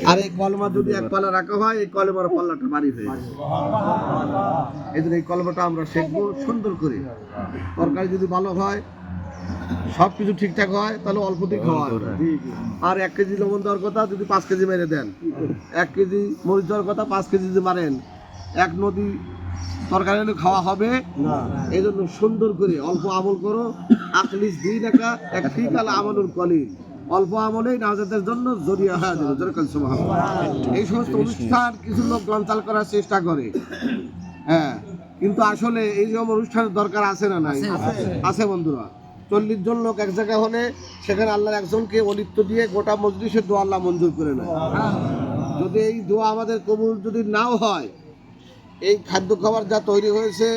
আর এই কলমা যদি এক পাল্লা রাখা হয়, এই কলমার পাল্লাটা ভারী হয়ে যায়। এই জন্য এই কলমাটা আমরা শিখবো সুন্দর করে। তরকারি যদি ভালো হয়, সব কিছু ঠিকঠাক হয়, তাহলে অল্প দিয়ে খাওয়া হবে। আর 1 কেজি লবণ দেওয়ার কথা, যদি 5 কেজি মেরে দেন, 1 কেজি মরিচ দেওয়ার কথা 5 কেজি যদি মারেন, 1 নদী তরকারি হলে খাওয়া হবে না। এই জন্য সুন্দর করে অল্প আমল করো। আকলিস দিন একা একটিক আল আমলুল কলিল, অল্প আমলেই নাজাতের জন্য জরিয়া হয়ে যাবে। যেরকম এই সমস্ত অনুষ্ঠান কিছু লোক লঞ্চাল করার চেষ্টা করে, হ্যাঁ, কিন্তু আসলে এই যে অনুষ্ঠানের দরকার আছে না নাই? আছে বন্ধুরা। 40 জন লোক এক জায়গায় হলে সেখানে আল্লাহর একজনকে অলিত্ব দিয়ে গোটা মজলিসের দোয়া আল্লাহ মঞ্জুর করে নেয়। যদি এই দোয়া আমাদের কবুল যদি নাও হয়, এই খাদ্য খাবার যা তৈরি হয়েছে,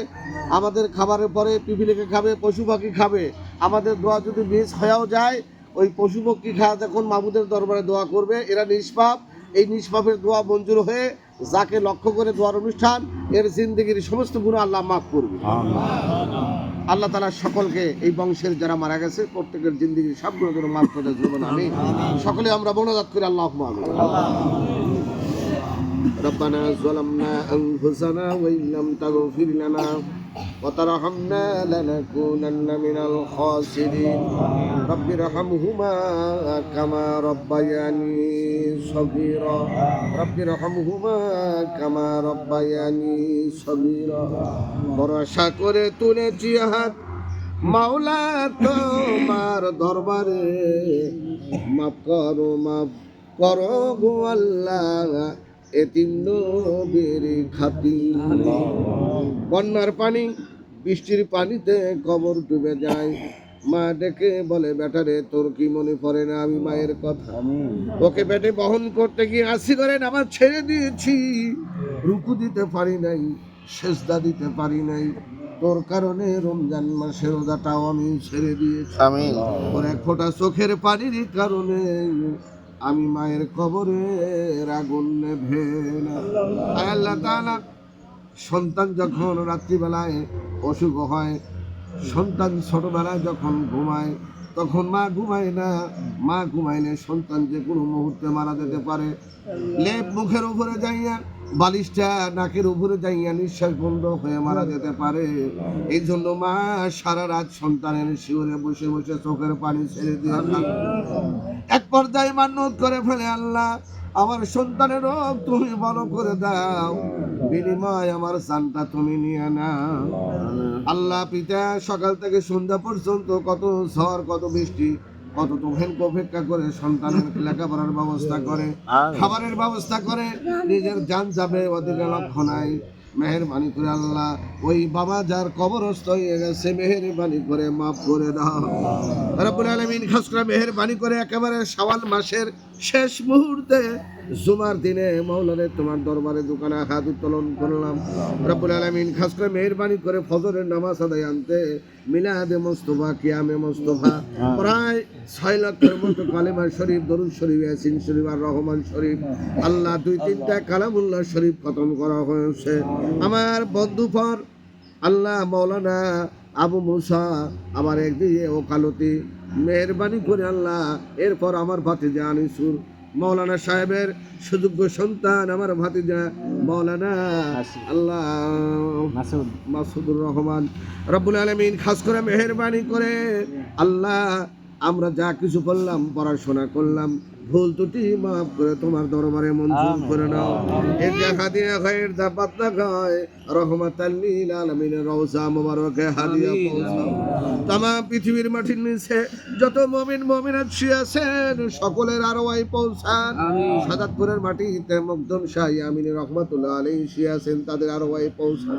আমাদের খাবারের পরে পিপিলিকে খাবে, পশু পাখি খাবে, আমাদের দোয়া যদি মিস হয়েও যায়, ওই পশু পক্ষী খাওয়া যখন মাবুদের দরবারে দোয়া করবে, এরা নিষ্পাপ, এই নিষ্পাপের দোয়া মঞ্জুর হয়ে যাকে লক্ষ্য করে দোয়ার অনুষ্ঠান, এর জিন্দেগির সমস্ত গুনাহ আল্লাহ মাফ করবে। আল্লাহ তাআলা সকলকে, এই বংশের যারা মারা গেছে প্রত্যেকের জিন্দেগির সব গুনাহ যেন মাফ করে দেবেন। আমি সকলে আমরা মোনাজাত করি, আল্লাহুম্মা আমিন। ربنا ظلمنا أنفسنا وإن لم تغفر لنا وترحمنا لنكونن من الخاسرين رب ارحمهما كما ربياني صغيرا رب ارحمهما كما ربياني صغيرا ভরসা করে তুলেছি হাত মাওলা তোমার দরবারে, মাফ করো গো আল্লাহ এতিম নবীর খাতিরে। বন্যার পানি বৃষ্টির পানিতে কবর ডুবে যায়, মা ডেকে বলে বেটারে তোর কি মনে পড়ে না আমি মায়ের কথা? ওকে পেটে বহন করতে গিয়ে আসি করে নামাজ ছেড়ে দিয়েছি, রুকু দিতে পারি নাই, সেজদা দিতে পারি নাই, তোর কারণে রমজান মাসের রোজাটাও আমি ছেড়ে দিয়েছি। ওর এক ফোঁটা চোখের পানির কারণে আমি মায়ের কবরে আগুন নেভে না। আল্লাহ তাআলা সন্তান যখন রাত্রিবেলায় অসুখ হয়, সন্তান ছোটবেলায় যখন ঘুমায়, তখন মা ঘুমায় না। মা ঘুমাইলে সন্তান যে কোনো মুহূর্তে মারা যেতে পারে। লেপ মুখের উপরে যাইয়া, বালিশটা নাকের উপরে যাইয়া নিঃশ্বাস বন্ধ হয়ে মারা যেতে পারে। এই জন্য মা সারা রাত সন্তানের শিওরে বসে বসে চোখের পানি ছেড়ে দিয়ে এক পর্যায়ে মান্যত করে ফেলে, আল্লাহ আমার সন্তানের রোগ তুমি ভালো করে দাও, বিনিময় আমার জানটা তুমি নিয়ে নাও। আল্লাহ পিতা সকাল থেকে সন্ধ্যা পর্যন্ত কত ঝড়, কত বৃষ্টি, কত তুফান অপেক্ষা করে সন্তানের লেখাপড়ার ব্যবস্থা করে, খাবারের ব্যবস্থা করে, নিজের জান যাবে ওদিকে লক্ষ্য নাই। মেহেরবানি করে আল্লাহ ওই বাবা যার কবরস্থ হয়ে গেছে, মেহেরবানি করে মাফ করে দাও রব্বুল আলামিন। খাস করে মেহেরবানি করে একেবারে শাওয়াল মাসের শেষ মুহূর্তে জুমার দিনে মাওলানা তোমার দরবারে দোকানে হাত উত্তোলন করলাম রব্বুল আলামিন। খাস করে মেহেরবানি করে ফজরের নামাজ আদায় আনতে মিলাদে মুস্তাফা, কিয়ামে মুস্তাফা, প্রায় 6 লাখের মতো কালেমা শরীফ, দরুদ শরীফ, ইয়াসিন শরীফ আর রহমান শরীফ, আল্লাহ 2-3টা কালামুল্লাহ শরীফ খতম করা হয়েছে। আমার বন্ধুপর আল্লাহ মাওলানা আবু মুসা আমার একদিকে ওকালতি, মেহেরবানি করে আল্লাহ এরপর আমার ভাতিজা আনিসুর মাওলানা সাহেবের সুযোগ্য সন্তান, আমার ভাতিজা মাওলানা আল্লাহ মাসুদুর রহমান রব্বুল আলামিন। খাস করে মেহেরবানি করে আল্লাহ আমরা যা কিছু করলাম, পড়াশোনা করলাম, ভুল ত্রুটি মাফ করে তোমার দরবারে মঞ্জুর করে নাও। এর দেখা দিয়ে খায়ের দা পাতলা খায় রহমাতাল লিল আলামিনের রওজা মোবারকে হাদিয়া পৌঁছাও। তামাম পৃথিবীর মাটির নিচে যত মুমিন মুমিনাত শুয়ে আছেন সকলের আরওয়াই পৌঁছান। সাদাতপুরের মাটিতে মকদম শাহ আমিন রহমাতুল্লাহ আলাইহি শুয়ে আছেন, তাদের আরওয়াই পৌঁছান।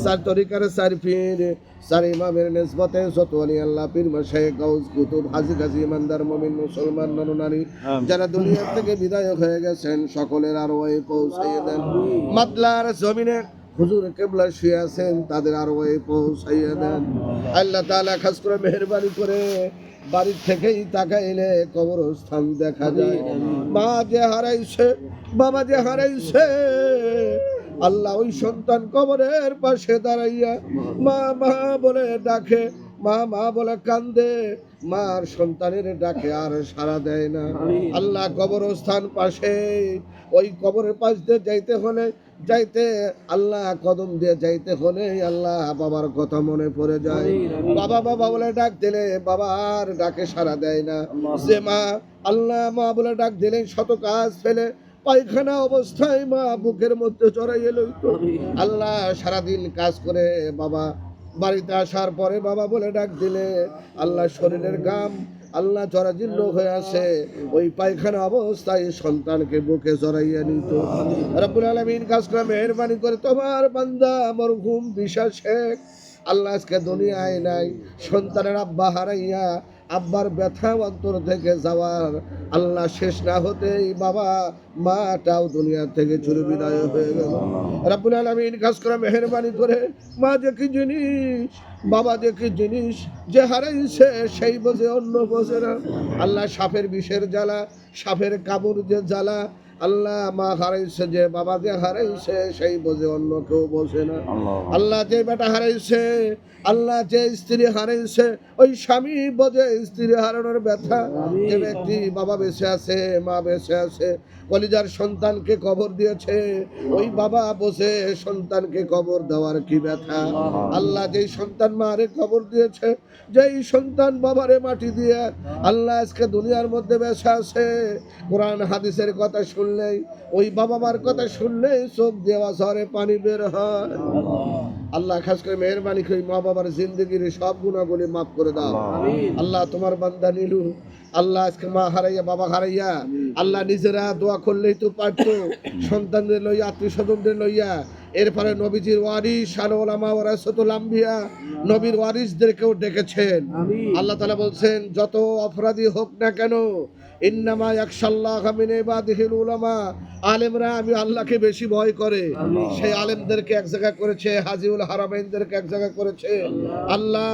চার তরিকার চার পীর, চার ইমামের নিসবতে যত ওলি আল্লাহ, পীর মাশায়েখ, গাউস, কুতুব, হাজী গাজী, ইমানদার মুমিন মুসলমান নরনারী যারা দুনিয়া থেকে বিদায় হয়ে গেছেন সকলের আরওয়াই পৌঁছাইয়ে দেন। মাতলার জমিনে হুজুর কিবলা শুয়ে আছেন, তাদের আরওয়াই পৌঁছাইয়ে দেন। আল্লাহ তাআলা খাস করে মেহেরবানি করে বাড়ির থেকেই তাকাইলে কবরস্থান দেখা যায়। মা যে হারাইছে, বাবা যে হারাইছে, আল্লাহ ওই সন্তান কবরের পাশে দাঁড়াইয়া মা মা বলে ডাকে, মা মা বলে কান্দে, মার সন্তানের ডাকে আর সাড়া দেয় না। আল্লাহ কবরস্থান পাশে, ওই কবরের পাশ দিয়ে যাইতে আল্লাহ কদম দিয়ে যাইতে হলে আল্লাহ বাবার কথা মনে পড়ে যায়। বাবা বাবা বলে ডাক দিলে বাবা আর ডাকে সাড়া দেয় না। যে মা আল্লাহ মা বলে ডাক দিলে শত কাজ ফেলে পায়খানা অবস্থায় মা বুকের মধ্যে চড়াইয়ে লইত। আল্লাহ সারাদিন কাজ করে বাবা বাড়িতে আসার পরে বাবা বলে ডাক দিলে আল্লাহ শরীরের গাম আল্লাহ জরাজীর্ণ হয়ে আসে, ওই পায়খানা অবস্থায় সন্তানকে বুকে জড়াইয়া নিত। রব্বুল আলামিন কাজ করে মেহেরবানি করে তোমার বান্দা মরহুম বিশা শেখ আল্লাহ আজকে দুনিয়ায় নাই, সন্তানের আব্বা হারাইয়া আব্বার ব্যথা অন্তর থেকে যাওয়ার আল্লাহ শেষ না হতেই বাবা মাটাও দুনিয়া থেকে চুরি বিদায় হয়ে গেল। রব্বুল আলামিন কাজ করে মেহেরবানি করে মা যে কি জিনিস, বাবা যে কি জিনিস, যে হারাইছে সেই বোঝে অন্য বোঝে না। আল্লাহ সাপের বিষের জ্বালা, সাপের কামড় যে জ্বালা, আল্লাহ মা হারাইছে যে বাবা যে হারাইছে সেই বোঝে অন্য কেউ বোঝে না। আল্লাহ যে বেটা হারাইছে, আল্লাহ যে স্ত্রী হারাইছে ওই স্বামী বোঝে স্ত্রী হারানোর ব্যথা। যে ব্যক্তি বাবা বেঁচে আছে মা বেঁচে আছে কলিজার সন্তানকে কবর দিয়েছে ওই বাবা বসে সন্তানকে কবর দেওয়ার কি ব্যথা। আল্লাহ যেই সন্তান মারে কবর দিয়েছে, যেই সন্তান বাবারে মাটি দিয়ে আল্লাহ আজকে দুনিয়ার মধ্যে বেঁচে আছে, কোরআন হাদিসের কথা শুনলেই ওই বাবা মার কথা শুনলেই চোখ দেওয়া ঝরে পানি বের হয়। আল্লাহ খাস করে মেহেরবানি করে মা বাবার জিন্দগির সব গুনাহগুলি মাফ করে দাও। আল্লাহ তোমার বান্দা নীলু আল্লাহ আজকে মা হারাইয়া বাবা হারাইয়া আল্লাহ নিজেরা দোয়া করলেই তো পারতো, সন্তানদের লইয়া আত্মীয় স্বজনদের লইয়া এরপরে নবীজির ওয়ারিস আল উলামা ওয়ারাসাতুল আম্বিয়া নবীর ওয়ারিসদেরকেও ডেকেছেন। আল্লাহ তাআলা বলছেন যত অপরাধী হোক না কেন ইন্নামা ইয়াখশাল্লাহা মিন ইবাদিহিল উলামা, আলেমরা আমি আল্লাহকে বেশি ভয় করে। সেই আলেমদেরকে এক জায়গা করেছে, হাজিউল হারামাইনদেরকে এক জায়গা করেছে, আল্লাহ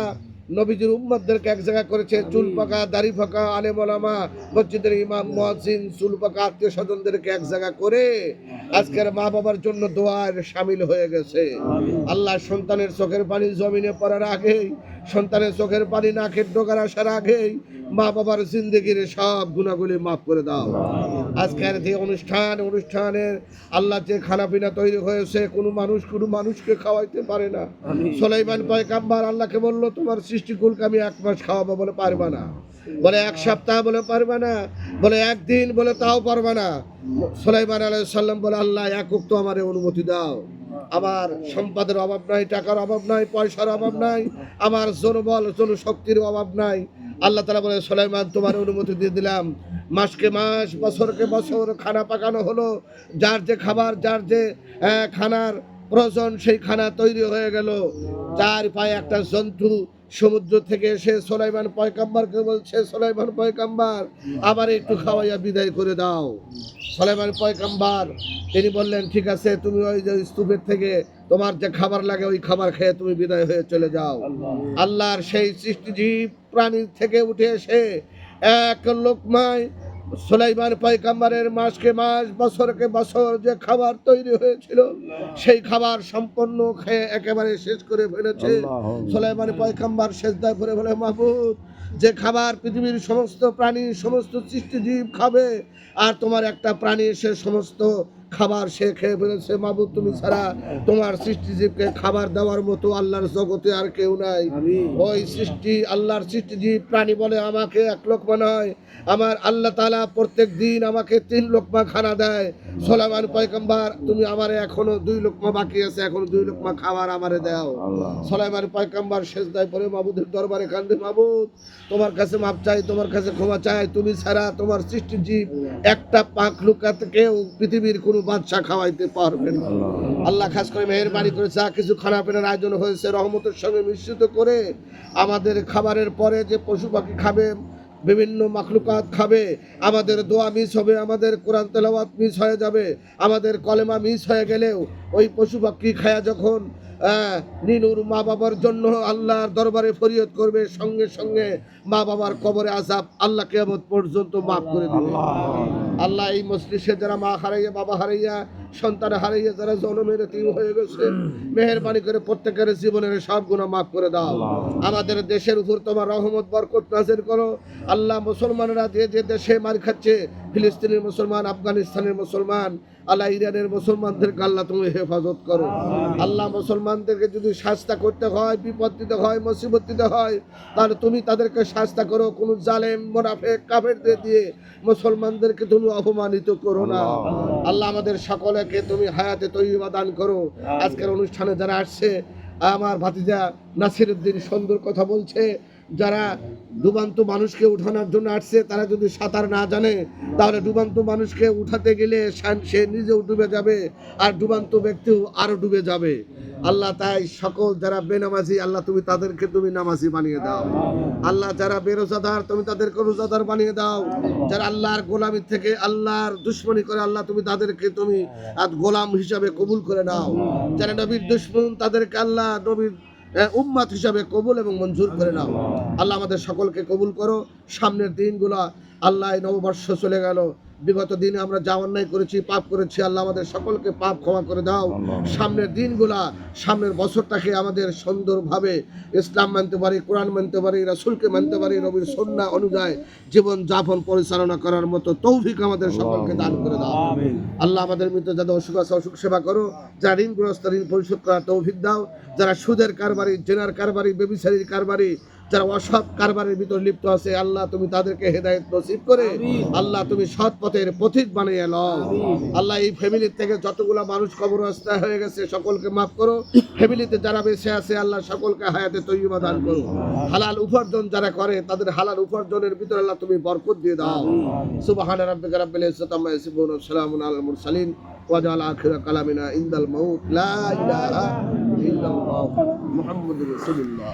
নবীজির উম্মতদেরকে এক জায়গা করেছে, চুল পাকা দাড়ি ফাঁকা আলেম ওলামা মসজিদের ইমাম মুয়াজ্জিন চুল পাকা আত্মীয় স্বজনদেরকে এক জায়গা করে আজকের মা বাবার জন্য দোয়ার শামিল হয়ে গেছে। আল্লাহ সন্তানের চোখের পানি জমিনে পড়ার আগেই, সন্তানের চোখের পানি নাকের ডোকার আসার আগেই মা বাবার জিন্দগির সব গুনাহগুলি মাফ করে দাও। আজকের যে অনুষ্ঠানের আল্লাহ যে খানা পিনা তৈরি হয়েছে কোনো মানুষকে খাওয়াইতে পারে না। সুলাইমান পয়গম্বর আল্লাহকে বলল তোমার সৃষ্টিকুলকে আমি 1 মাস খাওয়াবো, বলে পারবা না, বলে 1 সপ্তাহ, বলে পারবা না, বলে 1 দিন, বলে তাও পারবা না। সুলাইমান আলাইহিস সালাম বলে আল্লাহ এক ওয়াক্ত আমারে অনুমতি দাও, আমার সম্পদের অভাব নাই, টাকার অভাব নাই, পয়সার অভাব নাই, আমার জনবল জনশক্তির অভাব নাই। আল্লাহ তাআলা বলে সুলাইমান তোমার অনুমতি দিয়ে দিলাম, মাসকে মাস বছরকে বছর খানা পাকানো হলো, যার যে খাবার যার যে খানার প্রয়োজন সেই খানা তৈরি হয়ে গেল। চার পায়ে একটা জন্তু সমুদ্র থেকে এসে সুলাইমান পয়গম্বরকে বলছে সুলাইমান পয়গম্বর আবার একটু খাওয়াইয়া বিদায় করে দাও। সুলাইমান পয়গম্বর তিনি বললেন ঠিক আছে, তুমি ওই যে স্তূপের থেকে তোমার যে খাবার লাগে ওই খাবার খেয়ে তুমি বিদায় হয়ে চলে যাও। আল্লাহর সেই সৃষ্টিজীব প্রাণী থেকে উঠে এসে এক লোকমায় সুলাইমান পয়গম্বরের মাসকে মাস বছরকে বছর যে খাবার তৈরি হয়েছিল সেই খাবার সম্পূর্ণ খেয়ে একেবারে শেষ করে ফেলেছে। সুলাইমান পয়গম্বর সেজদায় পড়ে বলে মাহবুব যে খাবার পৃথিবীর সমস্ত প্রাণী সমস্ত সৃষ্টিজীব খাবে আর তোমার একটা প্রাণী সে সমস্ত খাবার সে খেয়ে ফেলেছে, মাহবুব তুমি ছাড়া তোমার সৃষ্টিজীবকে খাবার দেওয়ার মতো আল্লাহর জগতে আর কেউ নাই। ওই সৃষ্টি আল্লাহর সৃষ্টিজীব প্রাণী বলে আমাকে 1 লোকমা নয়, আমার আল্লাহ তাআলা প্রত্যেক দিন আমাকে 3 লোকমা খানা দেয়। সুলাইমান পয়গম্বর তুমি আমারে এখনো 2 লোকমা বাকি আছে, এখন 2 লোকমা খাবার আমারে দাও। সুলাইমান পয়গম্বর সেজদায় পড়ে মাবুদের দরবারে কান্দে, মাবুদ তোমার কাছে মাপ চাই, তোমার কাছে ক্ষমা চাই, তুমি ছাড়া তোমার সৃষ্টিজীব একটা পাক লুকাতে কেউ পৃথিবীর কোনো বাদশা খাওয়াইতে পারবে না। আল্লাহ খাস করে মেহেরবানি করে যা কিছু খানা পিনার আয়োজন হয়েছে রহমতের সঙ্গে মিশ্রিত করে আমাদের খাবারের পরে যে পশু পাখি খাবে, বিভিন্ন মাখলুকাত খাবে, আমাদের দোয়া মিস হবে, আমাদের কোরআন তেলাওয়াত মিস হয়ে যাবে, আমাদের কলেমা মিস হয়ে গেলেও ওই পশু পাখি খায়া যখন নিনুর মা বাবার জন্য আল্লাহর দরবারে ফরিয়াদ করবে, সঙ্গে সঙ্গে মা বাবার কবরে আযাব আল্লাহ কিয়ামত পর্যন্ত মাফ করে দিবে। আল্লাহ এই মজলিসে যারা মা হারাইয়া, বাবা হারাইয়া, সন্তান হারাইয়া যারা জনমের এতিম হয়ে গেছে, মেহেরবানি করে প্রত্যেকের জীবনের সব গুনাহ মাফ করে দাও। আমাদের দেশের উপর তোমার রহমত বরকত নাযিল করো। আল্লাহ মুসলমানরা যে যে দেশে মার খাচ্ছে, ফিলিস্তিনের মুসলমান, আফগানিস্তানের মুসলমান, আল্লাহ ইরানের মুসলমানদেরকে আল্লাহ তুমি হেফাজত করো। আল্লাহ মুসলমানদেরকে যদি শাস্তা করতে হয়, বিপদ দিতে হয়, মুসিবত দিতে হয়, তাহলে তুমি তাদেরকে শাস্তা করো। কোনো জালেম মুনাফিক কাফেরদের দিয়ে মুসলমানদেরকে তুমি অপমানিত করো না। আল্লাহ আমাদের সকলকে তুমি হায়াতে তৈয়বা দান করো। আজকের অনুষ্ঠানে যারা আসছে, আমার ভাতিজা নাসিরউদ্দিন সুন্দর কথা বলছে, যারা ডুবান্ত মানুষকে উঠানোর জন্য আসছে, তারা যদি সাঁতার না জানে তাহলে ডুবান্ত মানুষকে উঠাতে গেলে সে নিজেও ডুবে যাবে আর ডুবান্ত ব্যক্তিও আরো ডুবে যাবে। আল্লাহ তাই সকল যারা বেনামাজি, আল্লাহ তুমি তাদেরকে তুমি নামাজি বানিয়ে দাও। আল্লাহ যারা বেরোজাদার, তুমি তাদেরকে রোজাদার বানিয়ে দাও। যারা আল্লাহর গোলামি থেকে আল্লাহর দুশ্মনী করে, আল্লাহ তুমি তাদেরকে তুমি গোলাম হিসাবে কবুল করে নাও। যারা নবীর দুশ্মন, তাদেরকে আল্লাহ নবীর উম্মাত হিসাবে কবুল এবং মঞ্জুর করে নাও। আল্লাহ আমাদের সকলকে কবুল করো। সামনের দিনগুলা আল্লাহ, নববর্ষ চলে গেল, বিগত দিনে আমরা যা অন্যায় করেছি, পাপ করেছি, আল্লাহ আমাদের সকলকে পাপ ক্ষমা করে দাও। সামনের দিনগুলা, সামনের বছরটাকে আমাদের সুন্দরভাবে ইসলাম মানতে পারি, কোরআন মানতে পারি, রাসূলকে মানতে পারি, নবীর সুন্নাহ অনুযায়ী জীবন যাপন পরিচালনা করার মতো তৌফিক আমাদের সকলকে দান করে দাও। আল্লাহ আমাদের মৃত যাদের অসুখ আছে, অসুখ সেবা করো। যারা ঋণগ্রস্ত, ঋণ পরিশোধ করার তৌফিক দাও। যারা সুদের কারবারি, জেনার কারবারি, ব্যভিচারীর কারবারি, যারা অসৎ কারবারের ভিতর লিপ্ত আছে, আল্লাহ তুমি তাদেরকে হেদায়েত নসিব করে আল্লাহ তুমি সৎ পথের পথিক বানিয়ে নাও। আল্লাহ এই ফ্যামিলির থেকে যতগুলা মানুষ কবরস্থ হয়ে গেছে সকলকে মাফ করো। ফ্যামিলিতে যারা বেঁচে আছে আল্লাহ সকলকে হায়াতে তৈয়বা দান করো। হালাল উপার্জন যারা করে তাদের হালাল উপার্জনের ভিতর আল্লাহ তুমি বরকত দিয়ে দাও। সুবহানা রাব্বিকা রাব্বিল ইজ্জাতি আম্মা ইয়াসিফুন ওয়া সালামুন আলাল মুরসালিন ওয়া জাআল আখিরা কালামিনা ইনদাল মাউত লা ইলাহা ইল্লাল্লাহ মুহাম্মাদুর রাসূলুল্লাহ।